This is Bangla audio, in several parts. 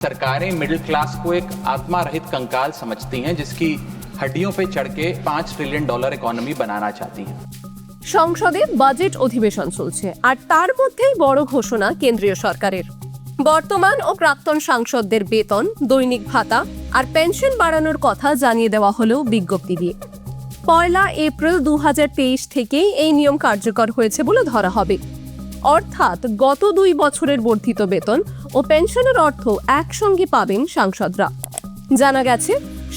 सरकारें मिडिल क्लास को एक आत्मा रहित कंकाल समझती हैं जिसकी हड्डियों पे चढ़ के $5 ट्रिलियन इकोनॉमी बनाना चाहती हैं। সংসদে বাজেট অধিবেশন চলছে আর তার মধ্যেই বড় ঘোষণা কেন্দ্রীয় সরকারের। বর্তমান ও প্রাক্তন সাংসদদের বেতন, দৈনিক ভাতা আর পেনশন বাড়ানোর কথা জানিয়ে দেওয়া হলো বিজ্ঞপ্তি দিয়ে। 1 এপ্রিল 2023 থেকেই এই নিয়ম কার্যকর হয়েছে বলে ধরা হবে। অর্থাৎ গত 2 বছরের বর্ধিত বেতন ও পেনশনের অর্থ একসঙ্গে পাবেন সাংসদরা। জানা গেছে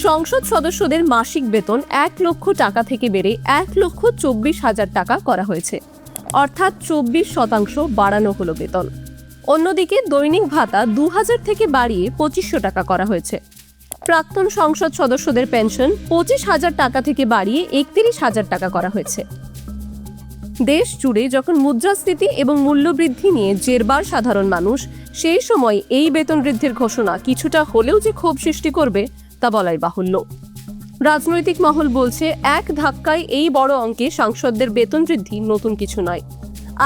সংসদ সদস্যদের মাসিক বেতন 1 লক্ষ টাকা থেকে বেড়ে 1,24,000 টাকা করা হয়েছে, অর্থাৎ 24% বাড়ানো হলো বেতন। অন্যদিকে দৈনিক ভাতা 2000 থেকে বাড়িয়ে 2500 টাকা করা হয়েছে। প্রাক্তন সংসদ সদস্যদের পেনশন 25,000 টাকা থেকে বাড়িয়ে 31,000 টাকা করা হয়েছে। দেশ জুড়ে যখন মুদ্রাস্ফীতি এবং মূল্যবৃদ্ধি নিয়ে জেরবার সাধারণ মানুষ, সেই সময় এই বেতন বৃদ্ধির ঘোষণা কিছুটা হলেও যে ক্ষোভ সৃষ্টি করবে তা বলাই বাহুল্য। রাজনৈতিক মহল বলছে, এক ধাক্কায় এই বড় অঙ্কে সাংসদদের বেতন বৃদ্ধি নতুন কিছু নয়।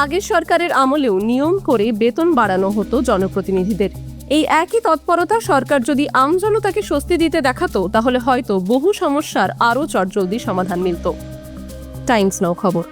আগের সরকারের আমলেও নিয়ম করে বেতন বাড়ানো হতো জনপ্রতিনিধিদের। এই একই তৎপরতা সরকার যদি আমজনতাকে স্বস্তি দিতে দেখাতো, তাহলে হয়তো বহু সমস্যার আরও চটজলদি সমাধান মিলত। টাইমস নাও খবর।